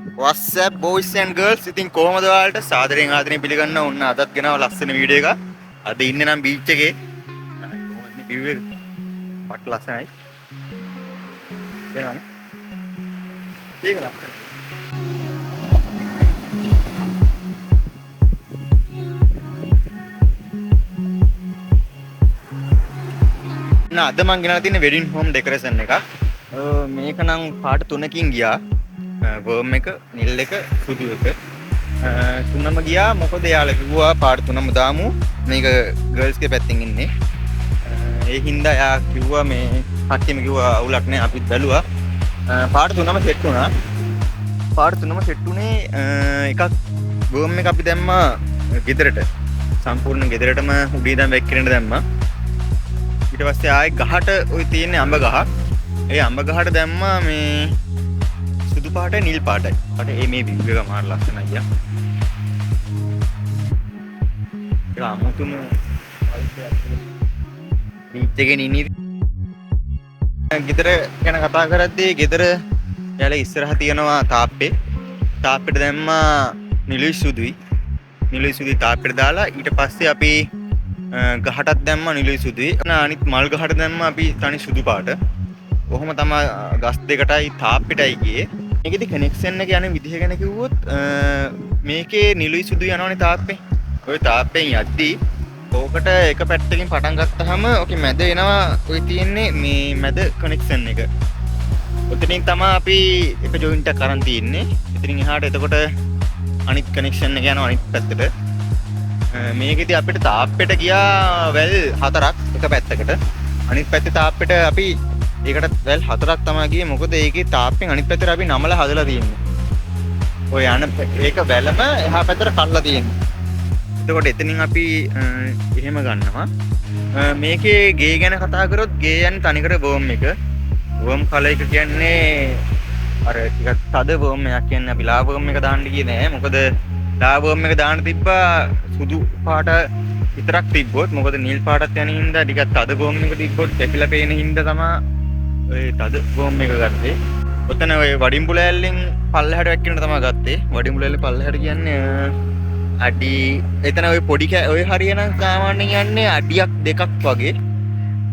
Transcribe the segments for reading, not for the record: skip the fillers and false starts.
WhatsApp boys and girls ඉතින් කොහමද ඔයාලට සාදරයෙන් ආදරයෙන් පිළිගන්න ඕන අදත් ගෙනාව ලස්සන වීඩියෝ එකක්. අද ඉන්නේ නම් බීච් එකේ. කොහොමද view එක? පට ලස්සනයි. එනවනේ. ඒක ලස්සනයි. අද මම ගෙනලා තියෙන වෙඩින් හෝම් ඩෙකොරේෂන් එකක්. මේක නම් පාට තුනකින් ගියා. වර්ම් එක, නිල් එක, සුදු එක. තුනම ගියා. මොකද යාළුවා කිව්වා පාට තුනම දාමු. මේක ගර්ල්ස් ගේ පැත්තෙන් ඉන්නේ. ඒ හින්දා යා කිව්වා මේ කට්ටියම කිව්වා අවුලක් නෑ අපිත් බැලුවා. පාට තුනම සෙට් වුණා. පාට තුනම සෙට් උනේ එකක් වර්ම් එක අපි දැම්මා ගෙදරට. සම්පූර්ණ ගෙදරටම උඩින් ඉඳන් වැක්කිරෙන්න දැම්මා. ඊට පස්සේ ආයේ ගහට ওই තියෙන අඹ ගහ. ඒ අඹ ගහට දැම්මා මේ සුදු පාටයි නිල් පාටයි. අර මේ view එක මාර ලස්සනයි අයියා. ඒක අමුතුම බීච් එකේ ඉන්නේ. ගෙදර ගැන කතා කරද්දී ගෙදර යාළ ඉස්සරහ තියනවා තාප්පේ. තාප්පෙට දැම්මා නිලුයි සුදුයි. නිලුයි සුදුයි තාප්පෙට දාලා ඊට පස්සේ අපි ගහටත් දැම්මා නිලුයි සුදුයි. අනිත් මල් ගහට දැම්මා අපි තනි සුදු පාට. කොහොම තමයි ගස් දෙකටයි තාප්පෙටයි ගියේ. මේකෙදි කනෙක්ෂන් එක යන විදිහ ගැන කිව්වොත් මේකේ නිලුයි සුදුයි යනවනේ තාප්පේ. ওই තාප්පෙන් යද්දී ඕකට එක පැත්තකින් පටන් ගත්තාම ඕකේ මැද එනවා ඔය තියෙන්නේ මේ මැද කනෙක්ෂන් එක. ඔතනින් තමයි අපි එක ජොයින්ට් එකක් අරන් තියෙන්නේ. ඉතින් එහාට එතකොට අනිත් කනෙක්ෂන් එක යනවා අනිත් පැත්තට. මේකෙදි අපිට තාප්පෙට ගියා වැල් 4ක් එක පැත්තකට. අනිත් පැත්තේ තාප්පෙට අපි ඒකටත් වැල් 4ක් තමයි ගියේ. මොකද ඒකේ තාප්පෙන් අනිත් පැත්තට අපි නමලා හදලා තියෙන්නේ. ඔය යන ඒක වැලම එහා පැත්තට කඩලා තියෙන්නේ. එතකොට එතනින් අපි එහෙම ගන්නවා. මේකේ ගේ ගැන කතා කරොත් ගේ යන්නේ තනිකර වර්ම් එක. වර්ම් කලර් එක කියන්නේ අර ටිකක් තද වර්ම් එකක් කියන්නේ අපි ලා වර්ම් එක දාන්න ගියේ නෑ. මොකද ලා වර්ම් එක දාන්න තිබ්බා සුදු පාට විතරක් තිබ්බොත්. මොකද නිල් පාටත් යන හින්දා ටිකක් තද වර්ම් එක තිබ්බොත් කැපිලා පේන හින්දා තමයි ඔය තද වර්ම් එක ගත්තේ. ඔතන ඔය වඩිම්බුලෑල්ලෙන් පල්ලෙහාට වැක්කිරන තමයි ගත්තේ. වඩිම්බුලෑල්ලේ පල්ලෙහාට කියන්නේ අඩි එතන ඔය පොඩි ඔය හරියනම් සාමාන්‍යයෙන් යන්නේ අඩියක් දෙකක් වගේ.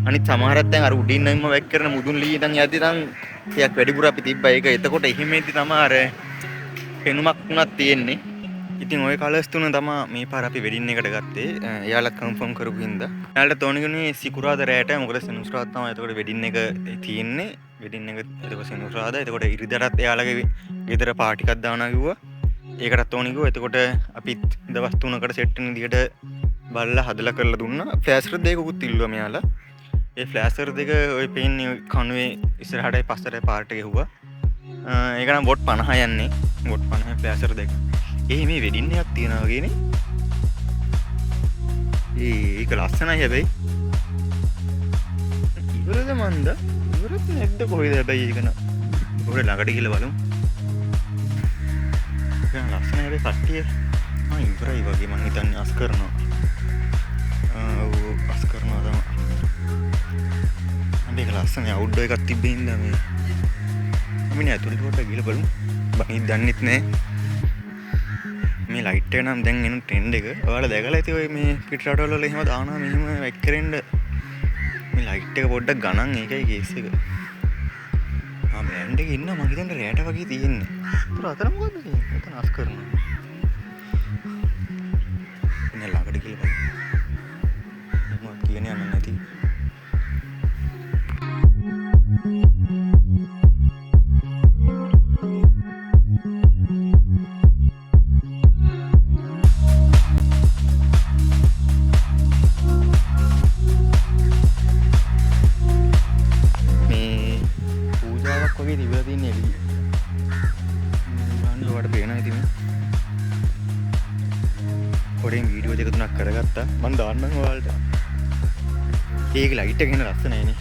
අනිත් සමහරක් දැන් අර උඩින් නම් වැක්කිරන මුදුන් ලී ඉඳන් යද්දි නම් ටිකක් වැඩිපුර අපි තිබ්බා. ඒක එතකොට එහිමෙද්දි තමයි අර පෙනුමක් උනක් තියෙන්නේ. ඉතින් ওই කලර්ස් තුන තමයි මේ පාර අපි වෙඩින් එකට ගත්තේ. එයාලා කන්ෆර්ම් කරපු හින්දා. එයාලට තෝණිගුනේ සිකුරාදා රැයට මොකද සෙනසුරාදා තමයි එතකොට වෙඩින් එක තියෙන්නේ. වෙඩින් එක එතකොට සෙනසුරාදා. එතකොට ඉරිදාටත් එයාලගේ ගෙදර පාටි එකක් දානවා කිව්වා. ඒකටත් ඕනි කිව්වා. එතකොට අපිත් දවස් 3කට සෙට් වෙන විදිහට බලලා හදලා කරලා දුන්නා. ෆ්ලෑෂර් දෙකකුත් ඉල්ලුවා මෙයාලා. ඒ ෆ්ලෑෂර් දෙක ඔය පේන්නේ කණුවේ ඉස්සරහටයි පස්සටයි පාර්ට් එක ගෙවුවා. ඒක නම් වොට් 50 යන්නේ. වොට් 50 ෆ්ලෑෂර් දෙක. මේ වෙඩින් එකක් තියෙනවා වගේනේ. ඒක ලස්සනයි හැබැයි. ඉවරද මන්ද? ඉවරද නැද්ද කොහෙද හැබැයි ඒක න. පොඩ ළඟට ගිහලා බලමු. ඒක ලස්සනයි හැබැයි කට්ටිය ඉවරයි වගේ මං හිතන්නේ අස් කරනවා. අස් කරනවා තමයි. මේක ලස්සනයි අවුට්ඩෝර් එකක් තිබ්බේ ඉඳලා මේ. මිනිහ ඇතුළට පොඩ්ඩක් ගිහලා බලමු. බහින් දන්නෙත් නෑ. මේ ලයිට් එක නම් දැන් එන ට්‍රෙන්ඩ් එක. ඔයාලා දැකලා ඇති ඔය මේ පිට රටවල වල එහෙම දානවා මෙහෙම වැක් කරෙන්න. මේ ලයිට් එක පොඩ්ඩක් ගණන් ඒකයි කේස් එක. බෑන්ඩ් එකේ ඉන්නවා මම හිතන්නේ රැයට වගේ තියෙන්නේ. ඒතර අතර මොකද්ද තියෙන්නේ? එතන අස් කරනවා. ඉන්න ළඟට කියලා බලන්න. මම කියන්නේ යන්න නැති. පොඩි වීඩියෝ දෙක තුනක් කරගත්තා. මම දාන්නම් ඔයාලට. ඒක ලයිට් එක ගෙන ලස්සනයි නේ.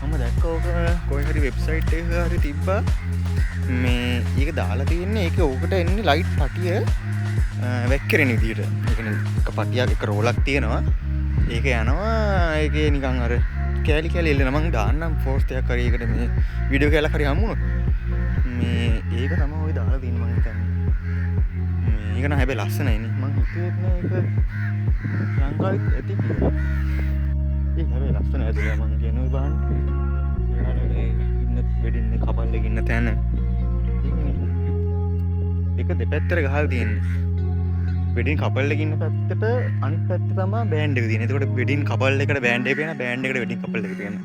මම දැක්ක ඕක කොයි හරි වෙබ්සයිට් එකක හරි තිබ්බා. මේ ඒක දාලා තියෙන්නේ ඒක ඕකට එන්නේ ලයිට් පටිය වැක්කිරෙන විදියට. ඒ කියන්නේ එක පටියක් එක රෝලක් තියෙනවා. ඒක යනවා ඒකේ නිකන් අර කෑලි කෑලි එල්ලෙන මම දාන්නම් ෆෝස්ට් එකක් හරි ඒකට මේ වීඩියෝ කෑල්ලක් හරි හම්බුනොත්. මේ ඒක තමයි ඔය දාලා තියෙන්නේ මම හිතන්නේ. මේක නම් හැබැයි ලස්සනයි නේ. මං හිතුවේ මේක ලංකාවෙත් ඇති කියලා. ඒ හැබැයි ලස්සනයි ඇදලා මං කියනවා බලන්න. ඒවලේ ඉන්න වෙඩින්නේ කපල් එකේ ඉන්න තැන. ඒක දෙපැත්තට ගහලා තියෙන්නේ. වෙඩින් කපල් එකේ ඉන්න පැත්තට අනිත් පැත්ත තමයි බෑන්ඩ් එක තියෙන්නේ. එතකොට වෙඩින් කපල් එකට බෑන්ඩ් එක පේනවා, බෑන්ඩ් එකට වෙඩින් කපල් එක පේනවා.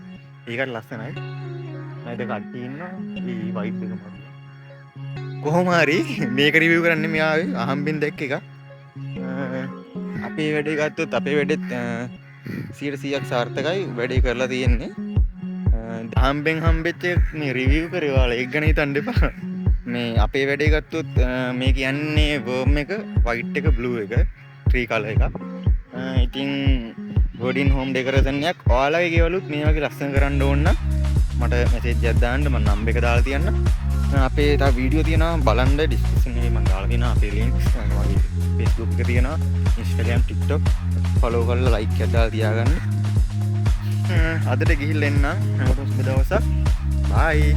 ඒකට ලස්සනයි. මම දෙක කට්ටිය ඉන්නවා. මේ වයිබ් එක මම. කොහොම හරි මේක රිවිව් කරන්න මේ ආවේ අහම්බෙන් දැක්ක එක. අපේ වැඩේ ගත්තොත් අපේ වැඩෙත් 100%ක් සාර්ථකයි. වැඩේ කරලා තියෙන්නේ. අහම්බෙන් හම්බෙච්ච මේ රිවිව් කරේ ඔයාලා ඒක ගැන හිතන්න එපා. මේ අපේ වැඩේ ගත්තොත් මේ කියන්නේ වර්ම් එක වයිට් එක බ්ලූ එක ත්‍රී කලර් එක. ඉතින් ගෝඩින් හෝම් ඩෙකරේෂන් එකක් ඔයාලගේ ගෙවලුත් මේ වගේ ලස්සන කරන්න ඕන නම් මට මැසේජ් එකක් දාන්න මම නම්බර් එක දාලා තියන්න. අපේ තව වීඩියෝ තියෙනවා බලන්න ඩිස්ක්‍රිප්ෂන් එකේ මම දාලා තියෙනවා අපේ ලින්ක්ස් වගේ Facebook එක තියෙනවා Instagram TikTok follow කරලා like එකක් දාලා තියාගන්න. අදට ගිහිල්ලා එන්න හැමෝටම සුබ දවසක්. bye